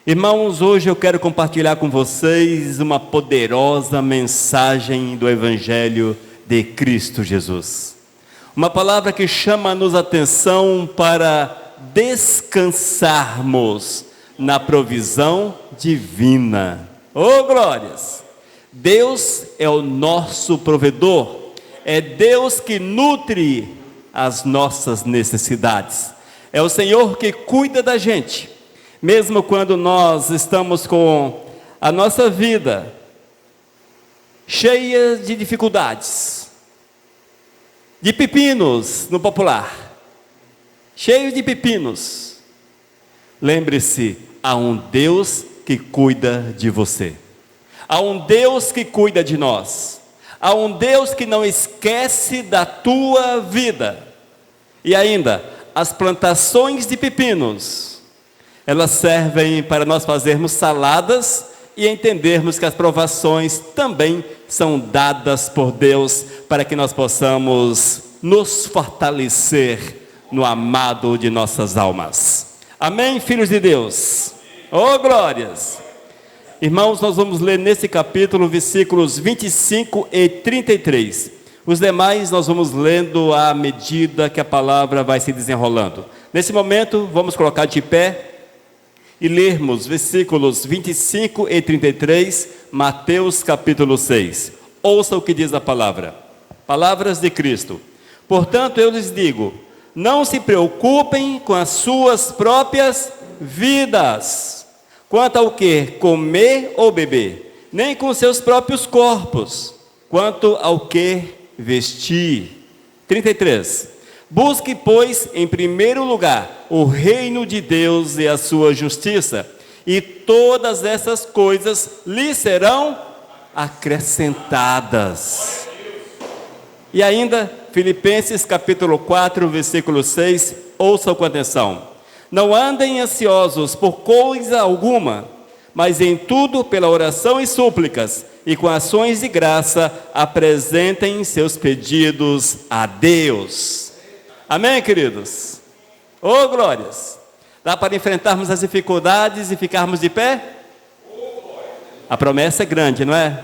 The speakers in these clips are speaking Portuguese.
Irmãos, hoje eu quero compartilhar com vocês uma poderosa mensagem do Evangelho de Cristo Jesus. Uma palavra que chama-nos a atenção para descansarmos na provisão divina. Oh, glórias! Deus é o nosso provedor, é Deus que nutre as nossas necessidades. É o Senhor que cuida da gente. Mesmo quando nós estamos com a nossa vida cheia de dificuldades, de pepinos no popular, cheio de pepinos, lembre-se, há um Deus que cuida de você, há um Deus que cuida de nós, há um Deus que não esquece da tua vida. E ainda, as plantações de pepinos, elas servem para nós fazermos saladas e entendermos que as provações também são dadas por Deus para que nós possamos nos fortalecer no amado de nossas almas. Amém, filhos de Deus? Oh, glórias! Irmãos, nós vamos ler nesse capítulo versículos 25 e 33. Os demais nós vamos lendo à medida que a palavra vai se desenrolando. Nesse momento, vamos colocar de pé e lermos versículos 25 e 33, Mateus capítulo 6. Ouça o que diz a palavra. Palavras de Cristo. Portanto, eu lhes digo, não se preocupem com as suas próprias vidas, quanto ao que comer ou beber, nem com seus próprios corpos, quanto ao que vestir. 33. Busque, pois, em primeiro lugar, o reino de Deus e a sua justiça, e todas essas coisas lhe serão acrescentadas. E ainda, Filipenses capítulo 4, versículo 6, ouçam com atenção. Não andem ansiosos por coisa alguma, mas em tudo, pela oração e súplicas, e com ações de graça, apresentem seus pedidos a Deus. Amém, queridos? Oh, glórias! Dá para enfrentarmos as dificuldades e ficarmos de pé? A promessa é grande, não é?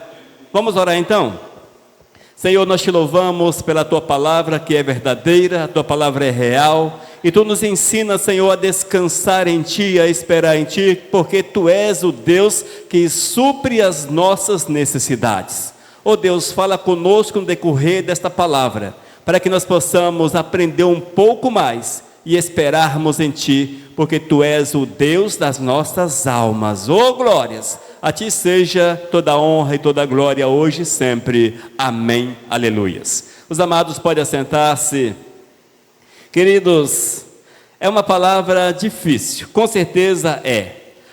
Vamos orar então? Senhor, nós te louvamos pela tua palavra que é verdadeira, a tua palavra é real, e tu nos ensinas, Senhor, a descansar em ti, a esperar em ti, porque tu és o Deus que supre as nossas necessidades. Oh Deus, fala conosco no decorrer desta palavra, para que nós possamos aprender um pouco mais e esperarmos em Ti, porque Tu és o Deus das nossas almas. Oh, glórias! A Ti seja toda a honra e toda a glória hoje e sempre. Amém. Aleluias. Os amados podem assentar-se. Queridos, é uma palavra difícil, com certeza é.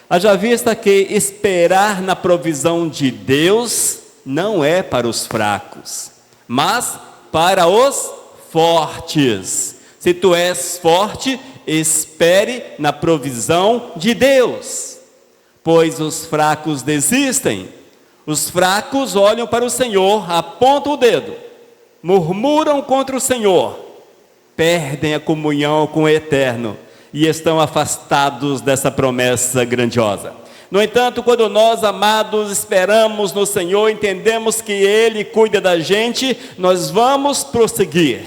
Haja vista que esperar na provisão de Deus não é para os fracos, mas para os fortes. Se tu és forte, espere na provisão de Deus, pois os fracos desistem. Os fracos olham para o Senhor, apontam o dedo, murmuram contra o Senhor, perdem a comunhão com o Eterno e estão afastados dessa promessa grandiosa. No entanto, quando nós, amados, esperamos no Senhor, entendemos que Ele cuida da gente, nós vamos prosseguir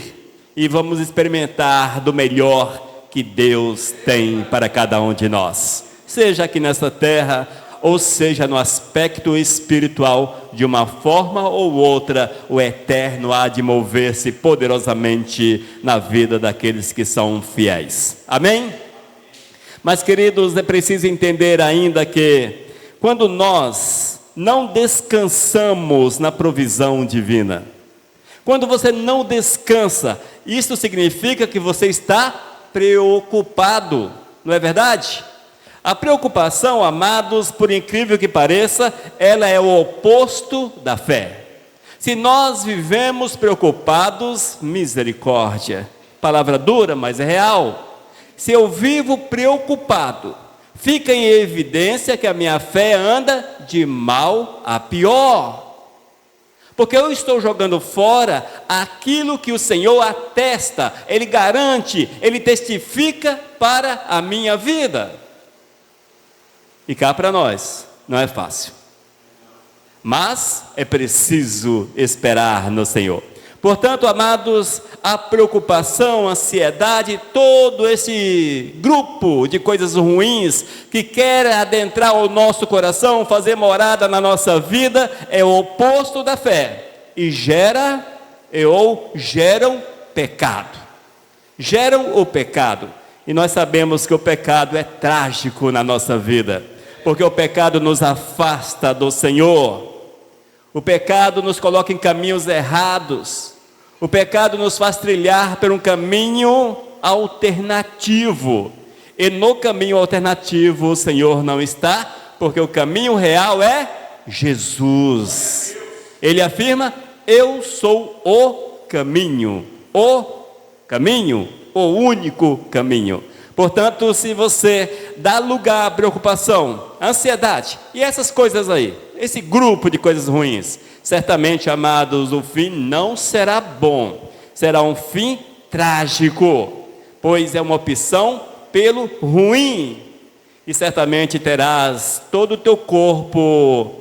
e vamos experimentar do melhor que Deus tem para cada um de nós, seja aqui nessa terra, ou seja no aspecto espiritual, de uma forma ou outra, o Eterno há de mover-se poderosamente na vida daqueles que são fiéis. Amém? Mas, queridos, é preciso entender ainda que quando nós não descansamos na provisão divina, quando você não descansa, isso significa que você está preocupado, não é verdade? A preocupação, amados, por incrível que pareça, ela é o oposto da fé. Se nós vivemos preocupados, misericórdia, palavra dura, mas é real. Se eu vivo preocupado, fica em evidência que a minha fé anda de mal a pior. Porque eu estou jogando fora aquilo que o Senhor atesta, Ele garante, Ele testifica para a minha vida. E cá para nós, não é fácil. Mas é preciso esperar no Senhor. Portanto, amados, a preocupação, a ansiedade, todo esse grupo de coisas ruins que quer adentrar o nosso coração, fazer morada na nossa vida, é o oposto da fé e geram pecado. Geram o pecado. E nós sabemos que o pecado é trágico na nossa vida, porque o pecado nos afasta do Senhor. O pecado nos coloca em caminhos errados. O pecado nos faz trilhar por um caminho alternativo. E no caminho alternativo o Senhor não está, porque o caminho real é Jesus. Ele afirma: eu sou o caminho, o único caminho. Portanto, se você dá lugar à preocupação, à ansiedade e essas coisas aí, esse grupo de coisas ruins, certamente, amados, o fim não será bom, será um fim trágico, pois é uma opção pelo ruim, e certamente terás todo o teu corpo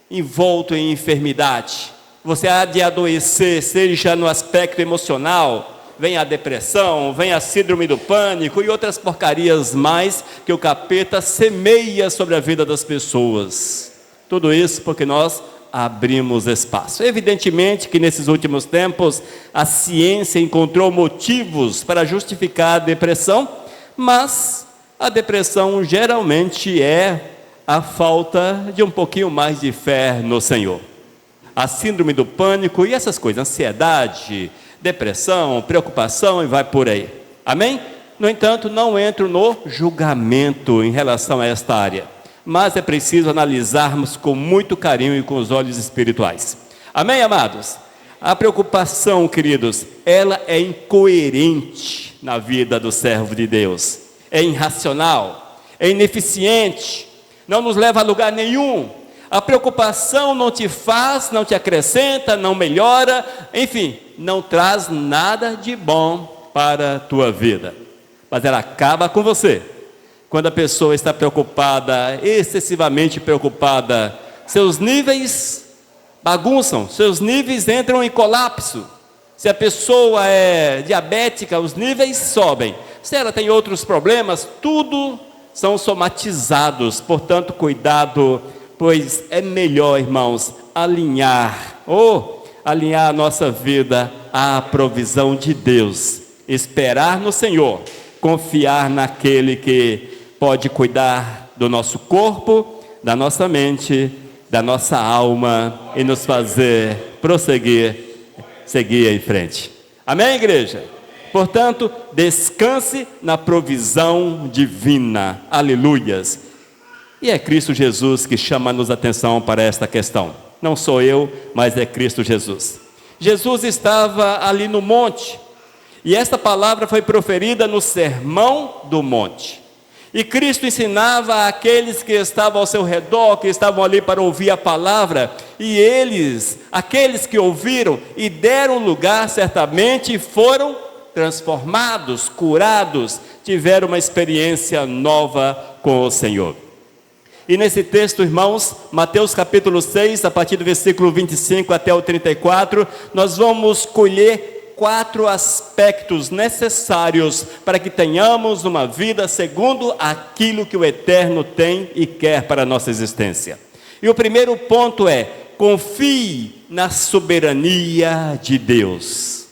envolto em enfermidade. Você há de adoecer, seja no aspecto emocional, vem a depressão, vem a síndrome do pânico e outras porcarias mais que o capeta semeia sobre a vida das pessoas. Tudo isso porque nós abrimos espaço. Evidentemente que nesses últimos tempos a ciência encontrou motivos para justificar a depressão, mas a depressão geralmente é a falta de um pouquinho mais de fé no Senhor. A síndrome do pânico e essas coisas, ansiedade, depressão, preocupação e vai por aí. Amém? No entanto, não entro no julgamento em relação a esta área, mas é preciso analisarmos com muito carinho e com os olhos espirituais. Amém, amados? A preocupação, queridos, ela é incoerente na vida do servo de Deus. É irracional, é ineficiente, não nos leva a lugar nenhum. A preocupação não te faz, não te acrescenta, não melhora, enfim, não traz nada de bom para a tua vida. Mas ela acaba com você. Quando a pessoa está preocupada, excessivamente preocupada, seus níveis bagunçam, seus níveis entram em colapso. Se a pessoa é diabética, os níveis sobem. Se ela tem outros problemas, tudo são somatizados. Portanto, cuidado, pois é melhor, irmãos, alinhar a nossa vida à provisão de Deus. Esperar no Senhor, confiar naquele que pode cuidar do nosso corpo, da nossa mente, da nossa alma e nos fazer prosseguir, seguir em frente. Amém, igreja? Portanto, descanse na provisão divina. Aleluias. E é Cristo Jesus que chama-nos a atenção para esta questão. Não sou eu, mas é Cristo Jesus. Jesus estava ali no monte, e esta palavra foi proferida no Sermão do Monte. E Cristo ensinava àqueles que estavam ao seu redor, que estavam ali para ouvir a palavra, e eles, aqueles que ouviram e deram lugar, certamente foram transformados, curados, tiveram uma experiência nova com o Senhor. E nesse texto, irmãos, Mateus capítulo 6, a partir do versículo 25 até o 34, nós vamos colher 4 aspectos necessários para que tenhamos uma vida segundo aquilo que o Eterno tem e quer para a nossa existência. E o primeiro ponto é: confie na soberania de Deus.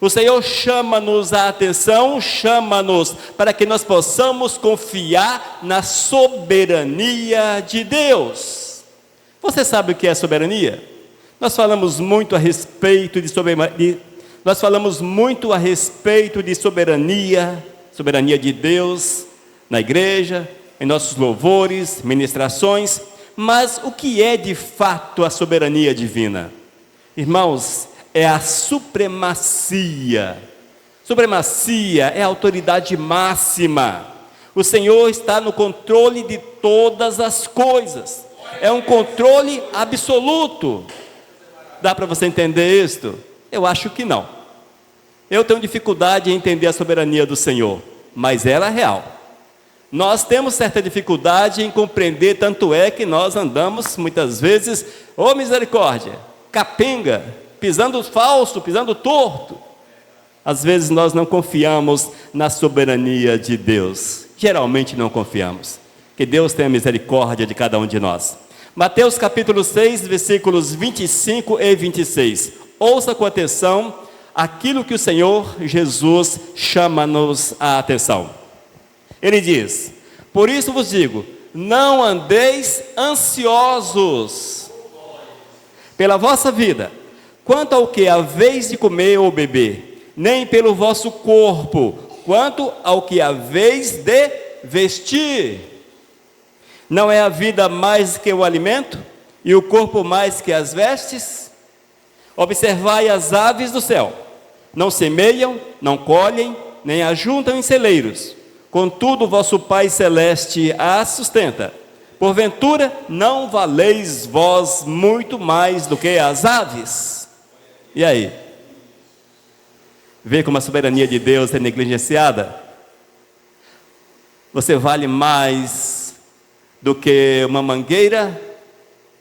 O Senhor chama-nos a atenção, chama-nos para que nós possamos confiar na soberania de Deus. Você sabe o que é soberania? Nós falamos muito a respeito de soberania de Deus na igreja, em nossos louvores, ministrações, mas o que é de fato a soberania divina? Irmãos, é a supremacia. Supremacia é a autoridade máxima. O Senhor está no controle de todas as coisas. É um controle absoluto. Dá para você entender isto? Eu acho que não. Eu tenho dificuldade em entender a soberania do Senhor, mas ela é real. Nós temos certa dificuldade em compreender, tanto é que nós andamos muitas vezes, ô misericórdia, capenga, pisando falso, pisando torto. Às vezes nós não confiamos na soberania de Deus, geralmente não confiamos. Que Deus tenha misericórdia de cada um de nós. Mateus capítulo 6, versículos 25 e 26. Ouça com atenção aquilo que o Senhor Jesus chama-nos a atenção. Ele diz: por isso vos digo, não andeis ansiosos pela vossa vida, quanto ao que haveis de comer ou beber, nem pelo vosso corpo, quanto ao que haveis de vestir. Não é a vida mais que o alimento, e o corpo mais que as vestes? Observai as aves do céu, não semeiam, não colhem, nem ajuntam em celeiros, contudo vosso Pai Celeste as sustenta. Porventura não valeis vós muito mais do que as aves? E aí? Vê como a soberania de Deus é negligenciada? Você vale mais do que uma mangueira,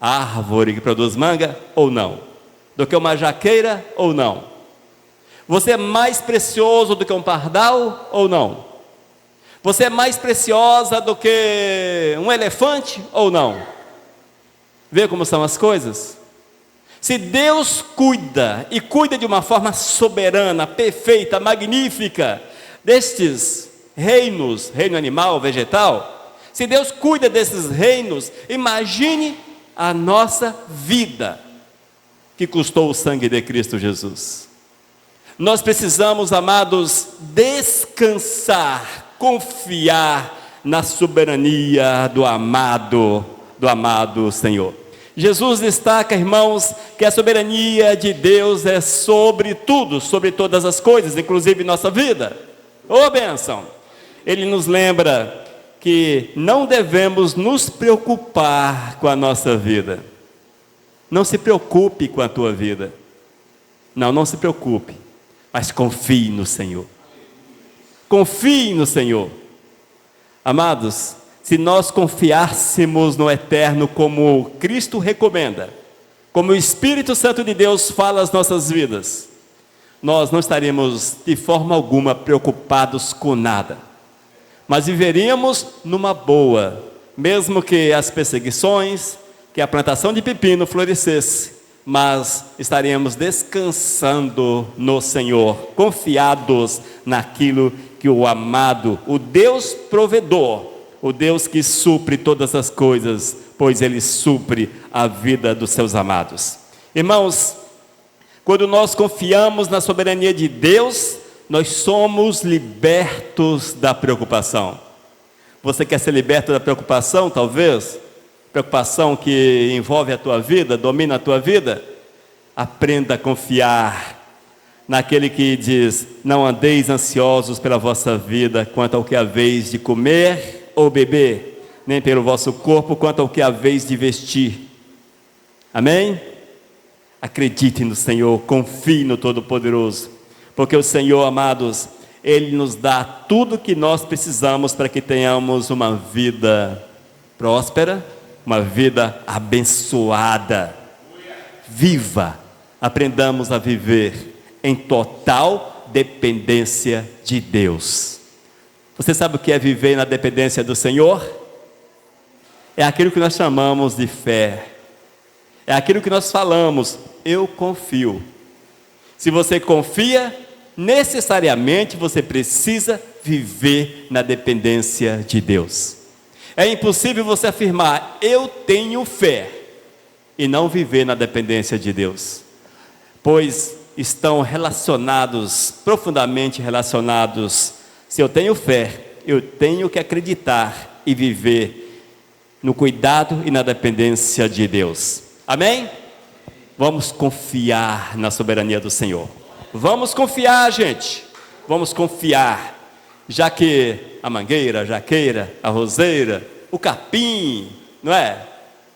árvore que produz manga, ou não? Do que uma jaqueira, ou não? Você é mais precioso do que um pardal, ou não? Você é mais preciosa do que um elefante, ou não? Vê como são as coisas? Se Deus cuida, e cuida de uma forma soberana, perfeita, magnífica, destes reinos, reino animal, vegetal, se Deus cuida desses reinos, imagine a nossa vida, que custou o sangue de Cristo Jesus. Nós precisamos, amados, descansar, confiar na soberania do amado Senhor. Jesus destaca, irmãos, que a soberania de Deus é sobre tudo, sobre todas as coisas, inclusive nossa vida. Ô bênção! Ele nos lembra que não devemos nos preocupar com a nossa vida. Não se preocupe com a tua vida. Não se preocupe, mas confie no Senhor. Confie no Senhor. Amados, se nós confiássemos no eterno como Cristo recomenda, como o Espírito Santo de Deus fala às nossas vidas, nós não estaríamos de forma alguma preocupados com nada, mas viveríamos numa boa, mesmo que as perseguições, que a plantação de pepino florescesse, mas estaríamos descansando no Senhor, confiados naquilo que o amado, o Deus provedor, o Deus que supre todas as coisas, pois Ele supre a vida dos seus amados. Irmãos, quando nós confiamos na soberania de Deus, nós somos libertos da preocupação. Você quer ser liberto da preocupação, talvez? Preocupação que envolve a tua vida, domina a tua vida? Aprenda a confiar naquele que diz: não andeis ansiosos pela vossa vida, quanto ao que haveis de comer ou beber, nem pelo vosso corpo, quanto ao que haveis de vestir. Amém? Acredite no Senhor, confie no Todo-Poderoso, porque o Senhor, amados, Ele nos dá tudo o que nós precisamos para que tenhamos uma vida próspera, uma vida abençoada, viva. Aprendamos a viver em total dependência de Deus. Você sabe o que é viver na dependência do Senhor? É aquilo que nós chamamos de fé. É aquilo que nós falamos: eu confio. Se você confia, necessariamente você precisa viver na dependência de Deus. É impossível você afirmar: eu tenho fé, e não viver na dependência de Deus, pois estão relacionados, profundamente relacionados. Se eu tenho fé, eu tenho que acreditar e viver no cuidado e na dependência de Deus. Amém? Vamos confiar na soberania do Senhor. Vamos confiar, gente. Vamos confiar. Já que a mangueira, a jaqueira, a roseira, o capim, não é?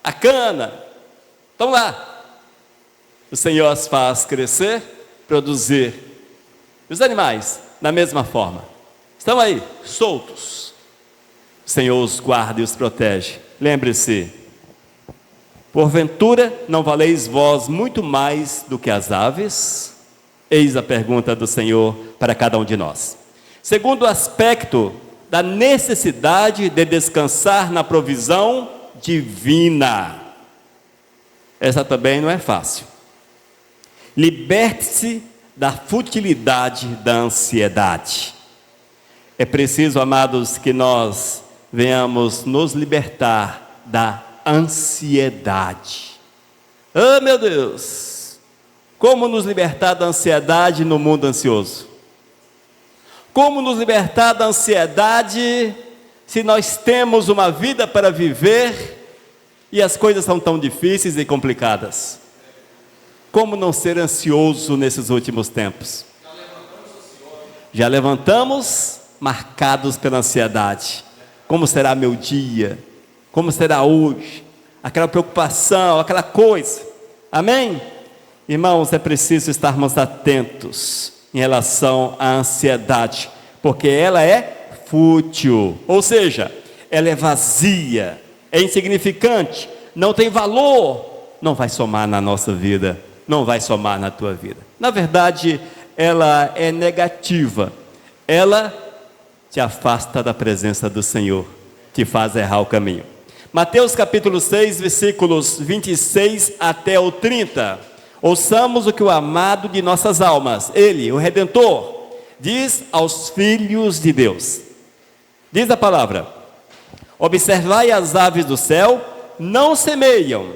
A cana, estão lá. O Senhor as faz crescer, produzir. Os animais, da mesma forma, estão aí, soltos. o Senhor os guarda e os protege. Lembre-se, porventura não valeis vós muito mais do que as aves? Eis a pergunta do Senhor para cada um de nós. Segundo aspecto da necessidade de descansar na provisão divina. Essa também não é fácil. Liberte-se da futilidade da ansiedade. É preciso, amados, que nós venhamos nos libertar da ansiedade. Oh, meu Deus! Como nos libertar da ansiedade no mundo ansioso? Como nos libertar da ansiedade se nós temos uma vida para viver e as coisas são tão difíceis e complicadas? Como não ser ansioso nesses últimos tempos? Já levantamos marcados pela ansiedade. Como será meu dia? Como será hoje? Aquela preocupação, aquela coisa. Amém? Irmãos, é preciso estarmos atentos em relação à ansiedade, porque ela é fútil, ou seja, ela é vazia, é insignificante, não tem valor, não vai somar na nossa vida, não vai somar na tua vida. Na verdade, ela é negativa, ela te afasta da presença do Senhor, te faz errar o caminho. Mateus capítulo 6, versículos 26 até o 30. Ouçamos o que o amado de nossas almas, Ele, o Redentor, diz aos filhos de Deus. Diz a palavra: observai as aves do céu, não semeiam,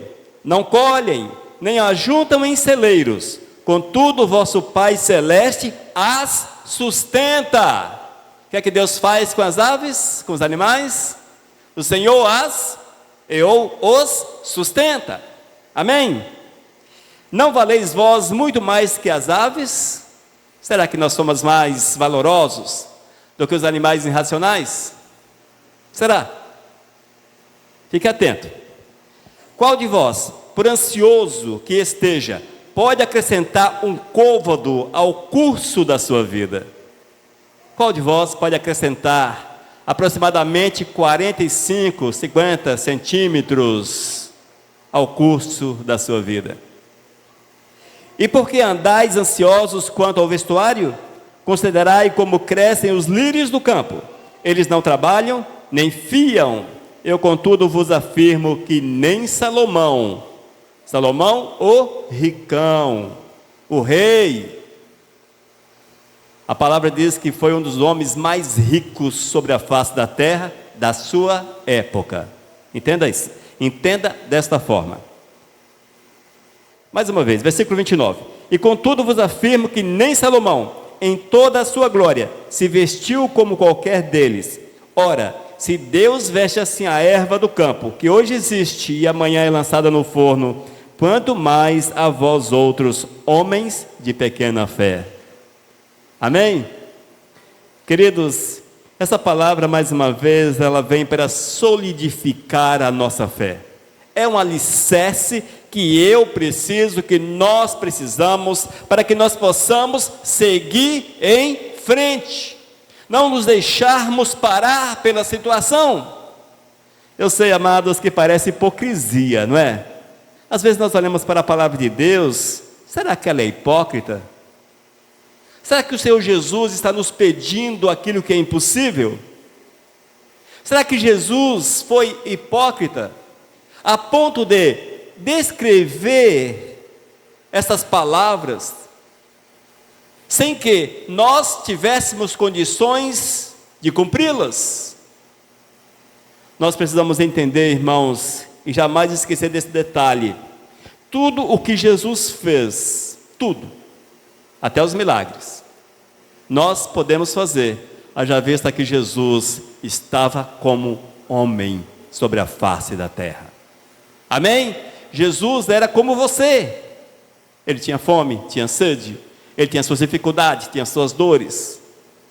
não colhem, nem ajuntam em celeiros, contudo o vosso Pai Celeste as sustenta. O que é que Deus faz com as aves, com os animais? O Senhor os sustenta. Amém? Não valeis vós muito mais que as aves? Será que nós somos mais valorosos do que os animais irracionais? Será? Fique atento. Qual de vós, por ansioso que esteja, pode acrescentar um côvado ao curso da sua vida? Qual de vós pode acrescentar aproximadamente 45, 50 centímetros ao curso da sua vida? E por que andais ansiosos quanto ao vestuário? Considerai como crescem os lírios do campo. Eles não trabalham, nem fiam. Eu, contudo, vos afirmo que nem Salomão, o ricão, o rei, a palavra diz que foi um dos homens mais ricos sobre a face da terra, da sua época. Entenda isso, entenda desta forma. Mais uma vez, versículo 29. E contudo vos afirmo que nem Salomão, em toda a sua glória, se vestiu como qualquer deles. Ora, se Deus veste assim a erva do campo, que hoje existe e amanhã é lançada no forno, quanto mais a vós outros, homens de pequena fé. Amém? Queridos, essa palavra, mais uma vez, ela vem para solidificar a nossa fé. É um alicerce que eu preciso, que nós precisamos, para que nós possamos seguir em frente. Não nos deixarmos parar pela situação. Eu sei, amados, que parece hipocrisia, não é? Às vezes nós olhamos para a palavra de Deus, será que ela é hipócrita? Será que o Senhor Jesus está nos pedindo aquilo que é impossível? Será que Jesus foi hipócrita a ponto de descrever essas palavras sem que nós tivéssemos condições de cumpri-las? Nós precisamos entender, irmãos, e jamais esquecer desse detalhe: tudo o que Jesus fez, tudo, até os milagres, nós podemos fazer, haja vista que Jesus estava como homem sobre a face da terra. Amém? Jesus era como você. Ele tinha fome, tinha sede, ele tinha suas dificuldades, tinha suas dores,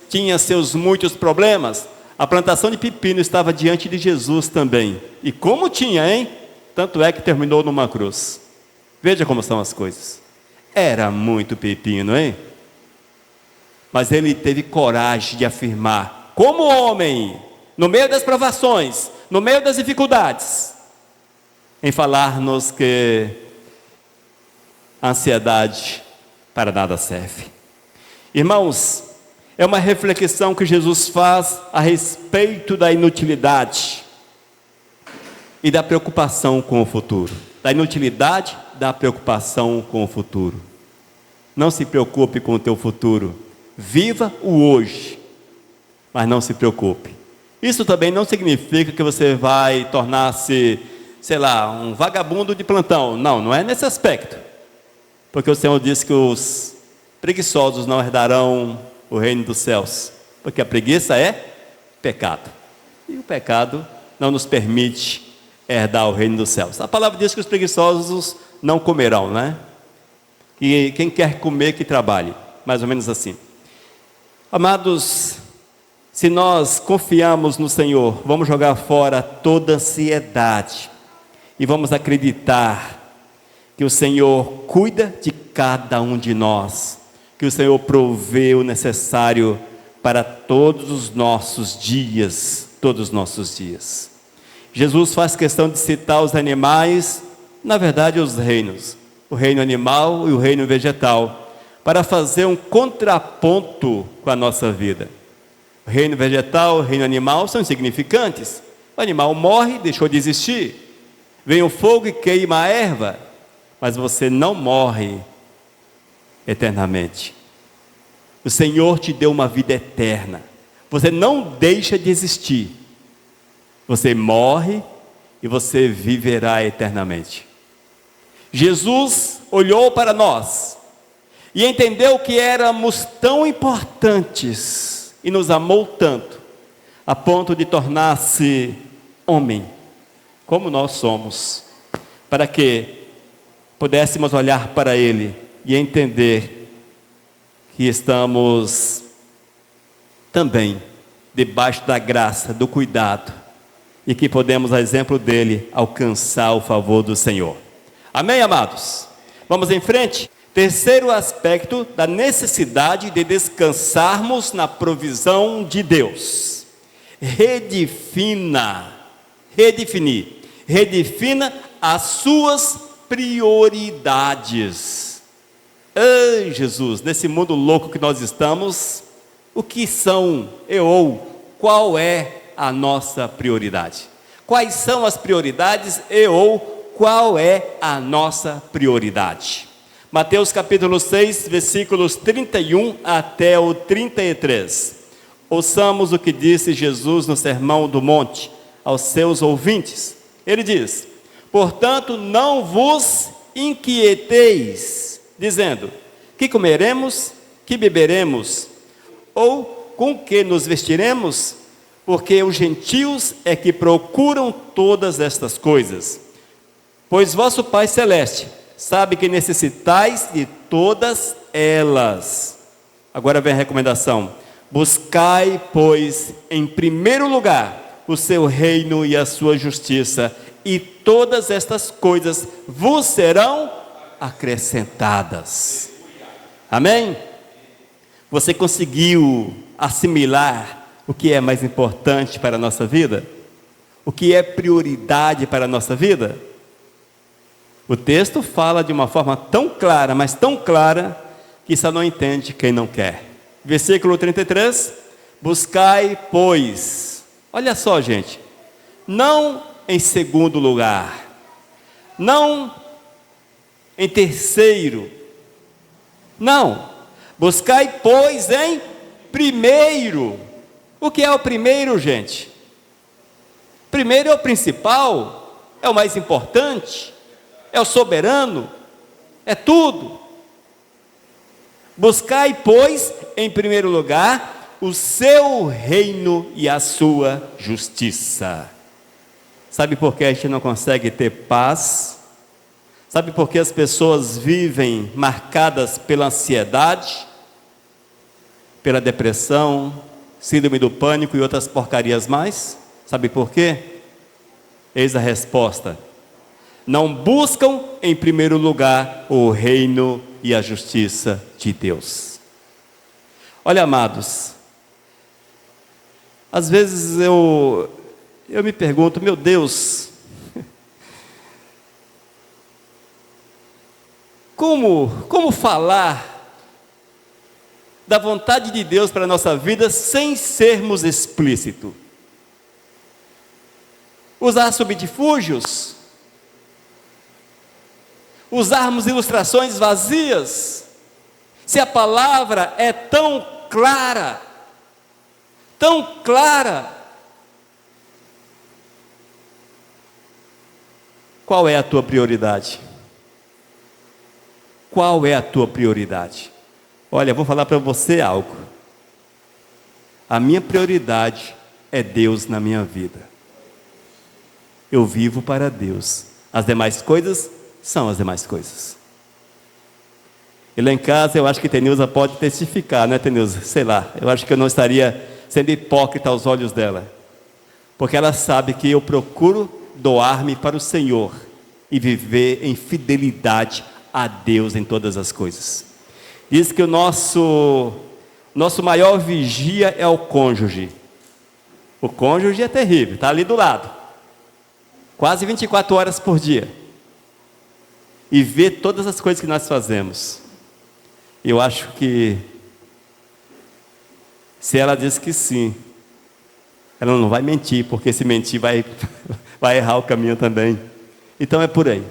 tinha seus muitos problemas. A plantação de pepino estava diante de Jesus também. E como tinha, hein? Tanto é que terminou numa cruz. Veja como são as coisas. Era muito pepino, hein? Mas ele teve coragem de afirmar, como homem, no meio das provações, no meio das dificuldades, em falar-nos que a ansiedade para nada serve. Irmãos, é uma reflexão que Jesus faz a respeito da inutilidade e da preocupação com o futuro. Da inutilidade, da preocupação com o futuro. Não se preocupe com o teu futuro. Viva o hoje, mas não se preocupe. Isso também não significa que você vai tornar-se, sei lá, um vagabundo de plantão. Não, não é nesse aspecto. Porque o Senhor disse que os preguiçosos não herdarão o reino dos céus. Porque a preguiça é pecado. E o pecado não nos permite herdar o reino dos céus. A palavra diz que os preguiçosos não comerão, né? E quem quer comer, que trabalhe. Mais ou menos assim. Amados, se nós confiamos no Senhor, vamos jogar fora toda ansiedade. E vamos acreditar que o Senhor cuida de cada um de nós. Que o Senhor provê o necessário para todos os nossos dias. Todos os nossos dias. Jesus faz questão de citar os animais, na verdade os reinos, o reino animal e o reino vegetal, para fazer um contraponto com a nossa vida. O reino vegetal e o reino animal são insignificantes. O animal morre, deixou de existir. Vem o fogo e queima a erva, mas você não morre eternamente. O Senhor te deu uma vida eterna. Você não deixa de existir. Você morre e você viverá eternamente. Jesus olhou para nós e entendeu que éramos tão importantes e nos amou tanto, a ponto de tornar-se homem, como nós somos, para que pudéssemos olhar para Ele e entender que estamos também debaixo da graça, do cuidado, e que podemos, a exemplo dele, alcançar o favor do Senhor. Amém, amados? Vamos em frente? Terceiro aspecto da necessidade de descansarmos na provisão de Deus. Redefina as suas prioridades. Ai, Jesus, nesse mundo louco que nós estamos, o que são, qual é a nossa prioridade? Quais são as prioridades qual é a nossa prioridade? Mateus capítulo 6, versículos 31 até o 33. Ouçamos o que disse Jesus no Sermão do Monte aos seus ouvintes. Ele diz: portanto, não vos inquieteis, dizendo: que comeremos, que beberemos, ou com que nos vestiremos? Porque os gentios é que procuram todas estas coisas. Pois vosso Pai Celeste sabe que necessitais de todas elas. Agora vem a recomendação: buscai, pois, em primeiro lugar o seu reino e a sua justiça, e todas estas coisas vos serão acrescentadas. Amém? Você conseguiu assimilar o que é mais importante para a nossa vida? O que é prioridade para a nossa vida? O texto fala de uma forma tão clara, mas tão clara, que só não entende quem não quer. Versículo 33, buscai, pois, olha só, gente, não em segundo lugar, não em terceiro, não, buscai, pois, em primeiro. O que é o primeiro, gente? Primeiro é o principal, é o mais importante, é o soberano, é tudo. Buscai, pois, em primeiro lugar, o seu reino e a sua justiça. Sabe por que a gente não consegue ter paz? Sabe por que as pessoas vivem marcadas pela ansiedade, pela depressão, síndrome do pânico e outras porcarias mais? Sabe por quê? Eis a resposta: não buscam em primeiro lugar o reino e a justiça de Deus. Olha, amados, Às vezes eu me pergunto, meu Deus, como falar da vontade de Deus para a nossa vida sem sermos explícitos? Usar subterfúgios? Usarmos ilustrações vazias? Se a palavra é tão clara, qual é a tua prioridade? Qual é a tua prioridade? Olha, vou falar para você algo. A minha prioridade é Deus na minha vida. Eu vivo para Deus. As demais coisas são as demais coisas. E lá em casa eu acho que Tenilza pode testificar, né, Tenilza? Sei lá, eu acho que eu não estaria sendo hipócrita aos olhos dela. Porque ela sabe que eu procuro doar-me para o Senhor e viver em fidelidade a Deus em todas as coisas. Diz que o nosso maior vigia é o cônjuge. O cônjuge é terrível, está ali do lado. Quase 24 horas por dia. E vê todas as coisas que nós fazemos. Eu acho que, se ela diz que sim, ela não vai mentir, porque se mentir vai errar o caminho também. Então é por aí.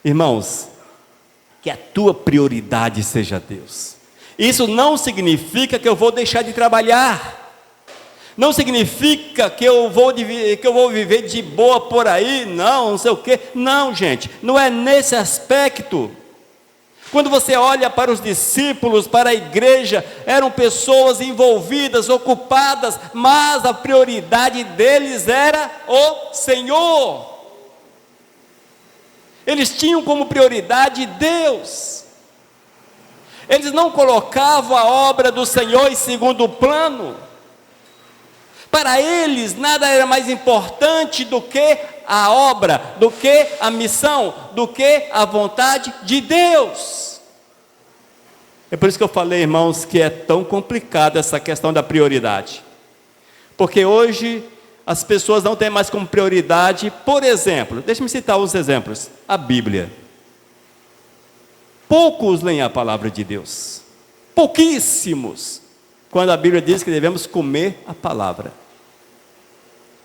Irmãos, que a tua prioridade seja Deus. Isso não significa que eu vou deixar de trabalhar. Não significa que eu vou viver de boa por aí, não sei o quê. Não, gente, não é nesse aspecto. Quando você olha para os discípulos, para a igreja, eram pessoas envolvidas, ocupadas, mas a prioridade deles era o Senhor. Eles tinham como prioridade Deus. Eles não colocavam a obra do Senhor em segundo plano. Para eles, nada era mais importante do que a obra, do que a missão, do que a vontade de Deus. É por isso que eu falei, irmãos, que é tão complicada essa questão da prioridade. Porque hoje as pessoas não têm mais como prioridade, por exemplo, deixe-me citar uns exemplos, a Bíblia. Poucos leem a palavra de Deus, pouquíssimos, quando a Bíblia diz que devemos comer a palavra,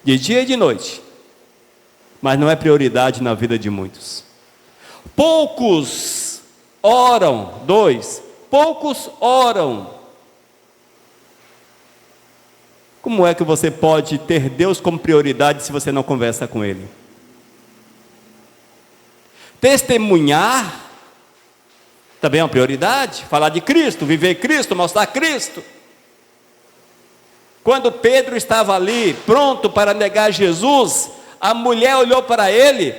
de dia e de noite, mas não é prioridade na vida de muitos. Poucos oram, poucos oram. Como é que você pode ter Deus como prioridade se você não conversa com Ele? Testemunhar também é uma prioridade. Falar de Cristo, viver Cristo, mostrar Cristo. Quando Pedro estava ali, pronto para negar Jesus, a mulher olhou para ele: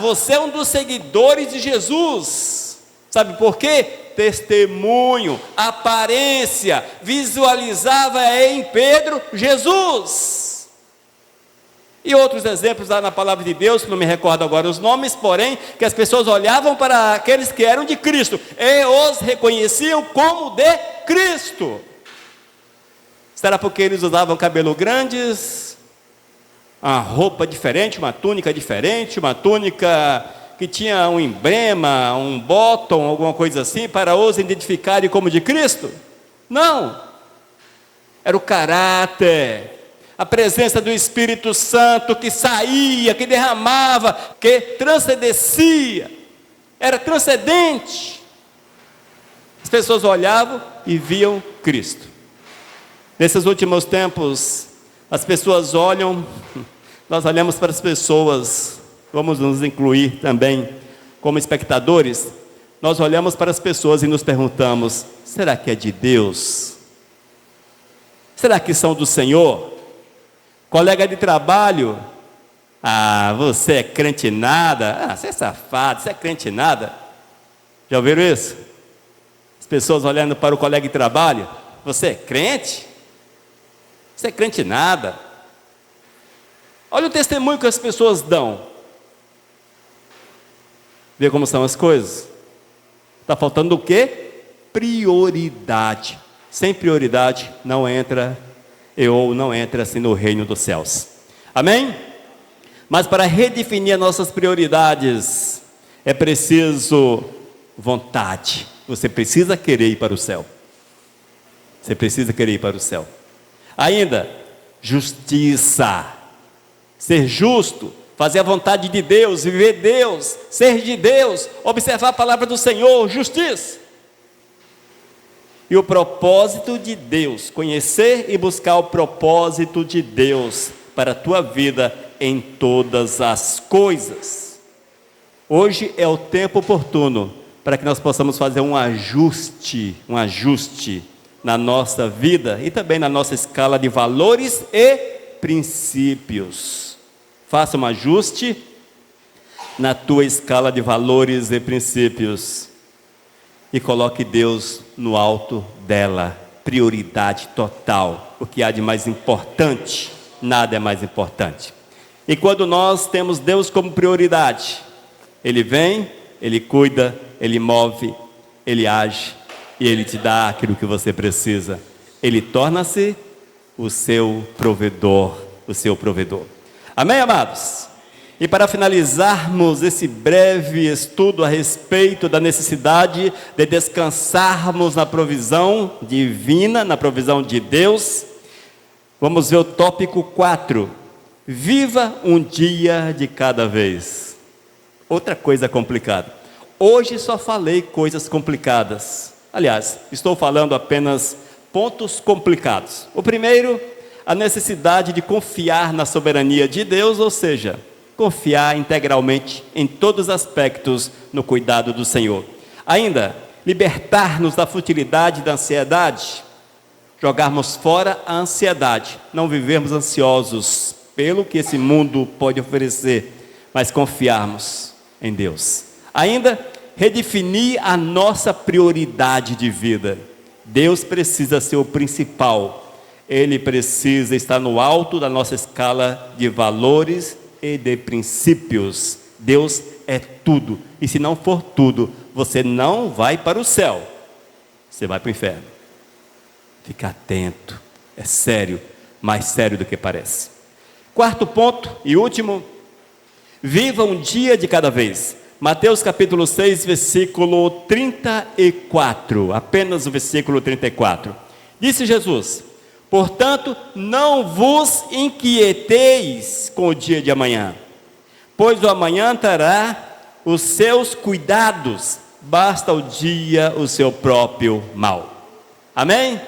você é um dos seguidores de Jesus. Sabe por quê? Testemunho, aparência, visualizava em Pedro Jesus. E outros exemplos lá na palavra de Deus, que não me recordo agora os nomes, porém, que as pessoas olhavam para aqueles que eram de Cristo e os reconheciam como de Cristo. Será porque eles usavam cabelo grandes, uma roupa diferente, uma túnica diferente, uma túnica que tinha um emblema, um bottom, alguma coisa assim, para os identificarem como de Cristo? Não, era o caráter, a presença do Espírito Santo que saía, que derramava, que transcendencia, era transcendente. As pessoas olhavam e viam Cristo. Nesses últimos tempos, as pessoas olham, nós olhamos para as pessoas, vamos nos incluir também como espectadores, nós olhamos para as pessoas e nos perguntamos: será que é de Deus? Será que são do Senhor? Colega de trabalho: você é crente nada, você é safado, você é crente nada. Já ouviram isso? As pessoas olhando para o colega de trabalho: você é crente? Você é crente nada. Olha o testemunho que as pessoas dão. Vê como são as coisas? Está faltando o quê? Prioridade. Sem prioridade não entra ou não entra assim no reino dos céus. Amém? Mas para redefinir as nossas prioridades, é preciso vontade. Você precisa querer ir para o céu. Você precisa querer ir para o céu. Ainda, justiça. Ser justo, fazer a vontade de Deus, viver Deus, ser de Deus, observar a palavra do Senhor, justiça. E o propósito de Deus, conhecer e buscar o propósito de Deus para a tua vida em todas as coisas. Hoje é o tempo oportuno para que nós possamos fazer um ajuste na nossa vida e também na nossa escala de valores e princípios. Faça um ajuste na tua escala de valores e princípios e coloque Deus no alto dela, prioridade total. O que há de mais importante, nada é mais importante. E quando nós temos Deus como prioridade, Ele vem, Ele cuida, Ele move, Ele age e Ele te dá aquilo que você precisa. Ele torna-se o seu provedor, Amém, amados? E para finalizarmos esse breve estudo a respeito da necessidade de descansarmos na provisão divina, na provisão de Deus, vamos ver o tópico 4. Viva um dia de cada vez. Outra coisa complicada. Hoje só falei coisas complicadas. Aliás, estou falando apenas pontos complicados. O primeiro, a necessidade de confiar na soberania de Deus, ou seja, confiar integralmente em todos os aspectos no cuidado do Senhor. Ainda, libertar-nos da futilidade da ansiedade, jogarmos fora a ansiedade, não vivermos ansiosos pelo que esse mundo pode oferecer, mas confiarmos em Deus. Ainda, redefinir a nossa prioridade de vida. Deus precisa ser o principal. Ele precisa estar no alto da nossa escala de valores e de princípios. Deus é tudo. E se não for tudo, você não vai para o céu. Você vai para o inferno. Fica atento. É sério. Mais sério do que parece. Quarto ponto e último. Viva um dia de cada vez. Mateus capítulo 6, versículo 34. Apenas o versículo 34. Disse Jesus: portanto, não vos inquieteis com o dia de amanhã, pois o amanhã trará os seus cuidados, basta o dia o seu próprio mal. Amém?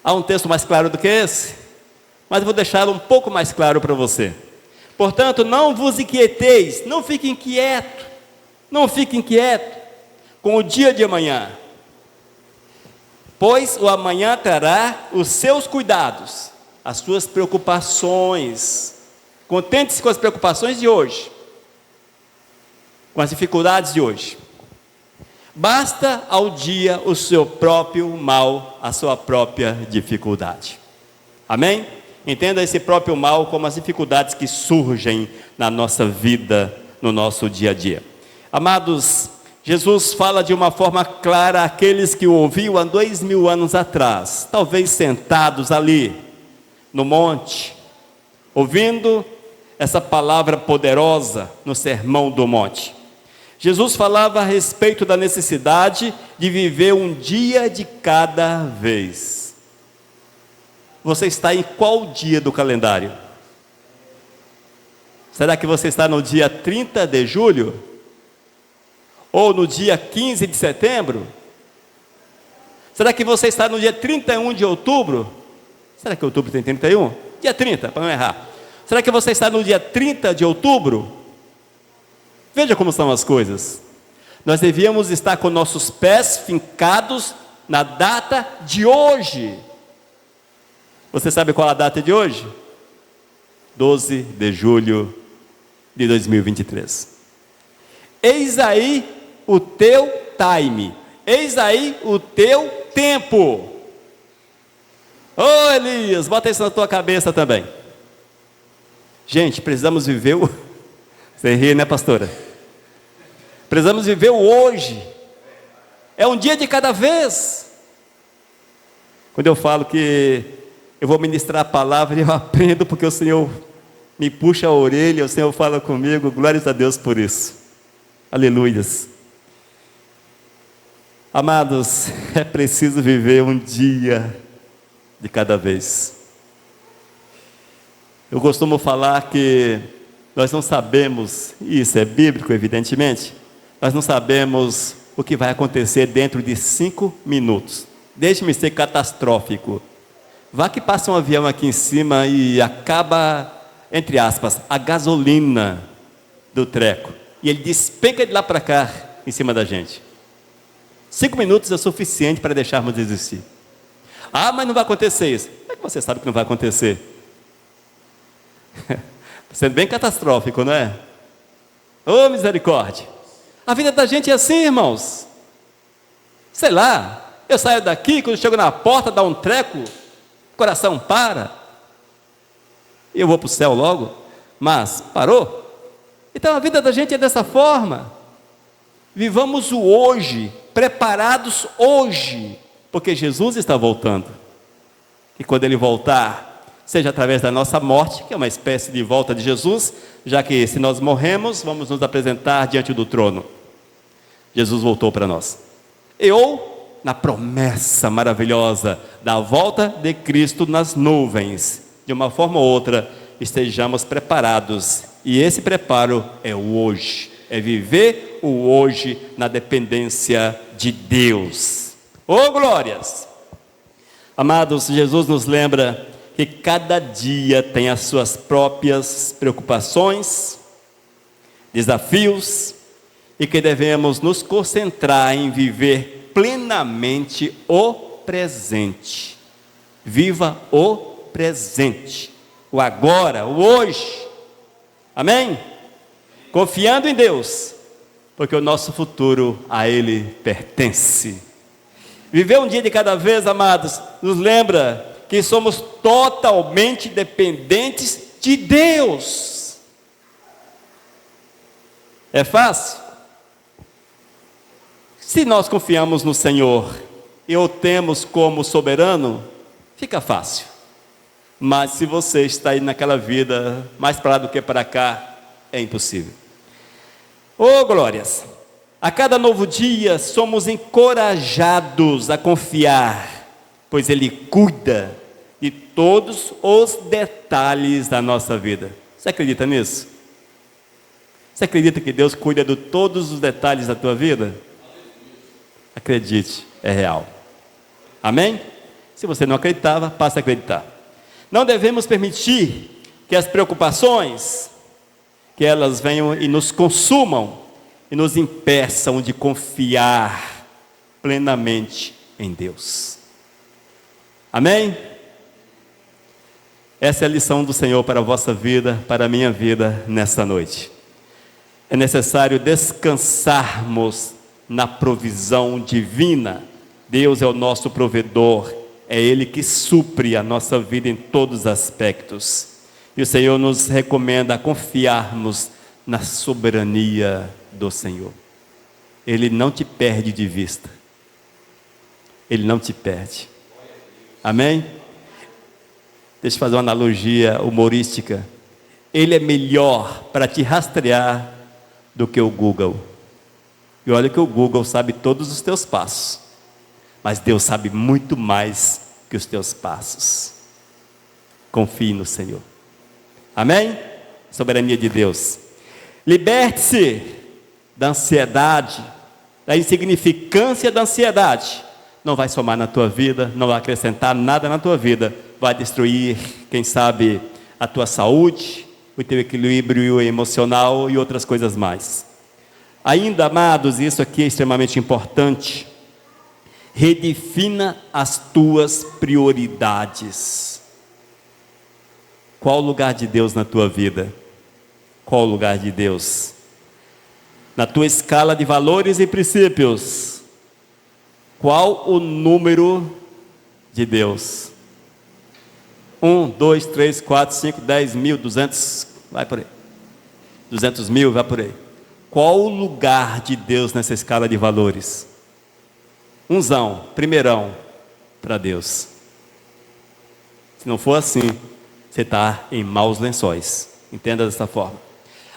Há um texto mais claro do que esse, mas eu vou deixá-lo um pouco mais claro para você. Portanto, não vos inquieteis, não fique inquieto com o dia de amanhã, pois o amanhã trará os seus cuidados, as suas preocupações. Contente-se com as preocupações de hoje, com as dificuldades de hoje. Basta ao dia o seu próprio mal, a sua própria dificuldade. Amém? Entenda esse próprio mal como as dificuldades que surgem na nossa vida, no nosso dia a dia. Amados, Jesus fala de uma forma clara àqueles que o ouviam há 2000 anos atrás, talvez sentados ali, no monte, ouvindo essa palavra poderosa no Sermão do Monte. Jesus falava a respeito da necessidade de viver um dia de cada vez. Você está em qual dia do calendário? Será que você está no dia 30 de julho? Ou no dia 15 de setembro? Será que você está no dia 31 de outubro? Será que outubro tem 31? Dia 30, para não errar. Será que você está no dia 30 de outubro? Veja como são as coisas. Nós devíamos estar com nossos pés fincados na data de hoje. Você sabe qual a data de hoje? 12 de julho de 2023. Eis aí o teu time. Eis aí o teu tempo. Ô Elias, bota isso na tua cabeça também. Gente, precisamos viver o... Você ri, né, pastora? Precisamos viver o hoje. É um dia de cada vez. Quando eu falo que eu vou ministrar a palavra, eu aprendo porque o Senhor me puxa a orelha, o Senhor fala comigo, glórias a Deus por isso. Aleluias. Amados, é preciso viver um dia de cada vez. Eu costumo falar que nós não sabemos, e isso é bíblico evidentemente, nós não sabemos o que vai acontecer dentro de 5 minutos. Deixe-me ser catastrófico. Vá que passa um avião aqui em cima e acaba, entre aspas, a gasolina do treco. E ele despenca de lá para cá, em cima da gente. 5 minutos é suficiente para deixarmos de existir. Ah, mas não vai acontecer isso. Como é que você sabe que não vai acontecer? Sendo bem catastrófico, não é? Ô, misericórdia. A vida da gente é assim, irmãos. Sei lá, eu saio daqui, quando chego na porta, dá um treco, o coração para. E eu vou para o céu logo. Mas parou. Então a vida da gente é dessa forma. Vivamos o hoje, preparados hoje, porque Jesus está voltando. E quando Ele voltar, seja através da nossa morte, que é uma espécie de volta de Jesus, já que se nós morremos, vamos nos apresentar diante do trono. Jesus voltou para nós. Ou na promessa maravilhosa da volta de Cristo nas nuvens, de uma forma ou outra, estejamos preparados. E esse preparo é o hoje, é viver o hoje na dependência de Deus. Oh, glórias! Amados, Jesus nos lembra que cada dia tem as suas próprias preocupações, desafios, e que devemos nos concentrar em viver plenamente o presente. Viva o presente, o agora, o hoje. Amém? Confiando em Deus, porque o nosso futuro a Ele pertence. Viver um dia de cada vez, amados, nos lembra que somos totalmente dependentes de Deus. É fácil? Se nós confiamos no Senhor e o temos como soberano, fica fácil. Mas se você está aí naquela vida, mais para lá do que para cá, é impossível. Oh, glórias! A cada novo dia somos encorajados a confiar, pois Ele cuida de todos os detalhes da nossa vida. Você acredita nisso? Você acredita que Deus cuida de todos os detalhes da tua vida? Acredite, é real. Amém? Se você não acreditava, passe a acreditar. Não devemos permitir que as preocupações, que elas venham e nos consumam e nos impeçam de confiar plenamente em Deus. Amém? Essa é a lição do Senhor para a vossa vida, para a minha vida nessa noite. É necessário descansarmos na provisão divina. Deus é o nosso provedor, é Ele que supre a nossa vida em todos os aspectos. E o Senhor nos recomenda confiarmos na soberania do Senhor. Ele não te perde de vista. Ele não te perde. Amém? Deixa eu fazer uma analogia humorística. Ele é melhor para te rastrear do que o Google. E olha que o Google sabe todos os teus passos, mas Deus sabe muito mais que os teus passos. Confie no Senhor. Amém? Soberania de Deus. Liberte-se da ansiedade, da insignificância da ansiedade. Não vai somar na tua vida, não vai acrescentar nada na tua vida. Vai destruir, quem sabe, a tua saúde, o teu equilíbrio emocional e outras coisas mais. Ainda, amados, isso aqui é extremamente importante. Redefina as tuas prioridades. Qual o lugar de Deus na tua vida? Qual o lugar de Deus? Na tua escala de valores e princípios, qual o número de Deus? 1, 2, 3, 4, 5, 10 mil, 200, vai por aí. 200 mil, vai por aí. Qual o lugar de Deus nessa escala de valores? Unzão, primeirão para Deus. Se não for assim, você está em maus lençóis. Entenda dessa forma.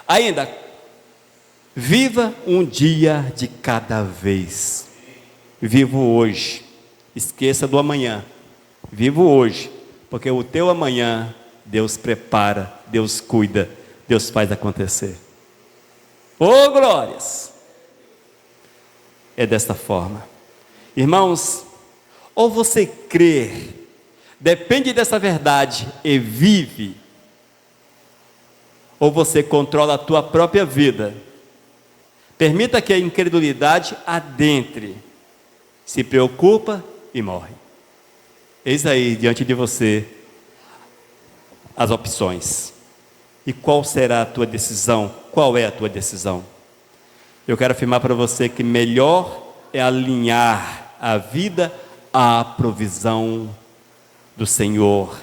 Ainda, viva um dia de cada vez. Vivo hoje. Esqueça do amanhã. Vivo hoje, porque o teu amanhã Deus prepara, Deus cuida, Deus faz acontecer. Oh, glórias! É desta forma. Irmãos, ou você crê, depende dessa verdade e vive, ou você controla a tua própria vida. Permita que a incredulidade adentre, se preocupa e morre. Eis aí diante de você as opções. E qual será a tua decisão? Qual é a tua decisão? Eu quero afirmar para você que melhor é alinhar a vida à provisão do Senhor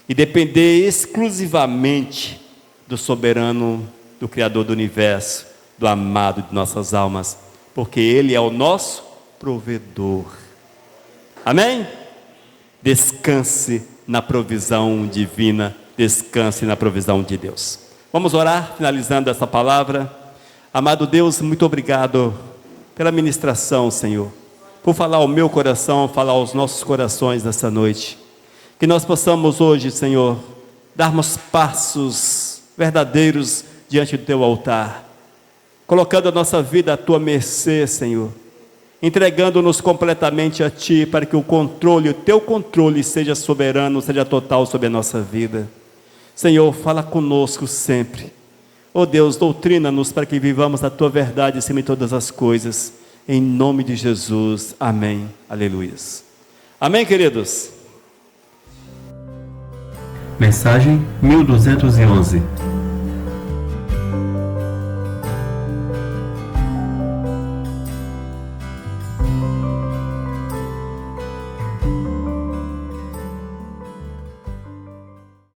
e depender exclusivamente do soberano, do Criador do universo, do amado de nossas almas, porque Ele é o nosso provedor. Amém? Descanse na provisão divina, descanse na provisão de Deus. Vamos orar, finalizando essa palavra. Amado Deus, muito obrigado pela ministração, Senhor, por falar ao meu coração, falar aos nossos corações nessa noite. Que nós possamos hoje, Senhor, darmos passos verdadeiros diante do Teu altar, colocando a nossa vida à Tua mercê, Senhor, entregando-nos completamente a Ti, para que o Teu controle seja soberano, seja total sobre a nossa vida. Senhor, fala conosco sempre. Oh Deus, doutrina-nos para que vivamos a Tua verdade acima de todas as coisas. Em nome de Jesus, amém. Aleluia. Amém, queridos? Mensagem 1211.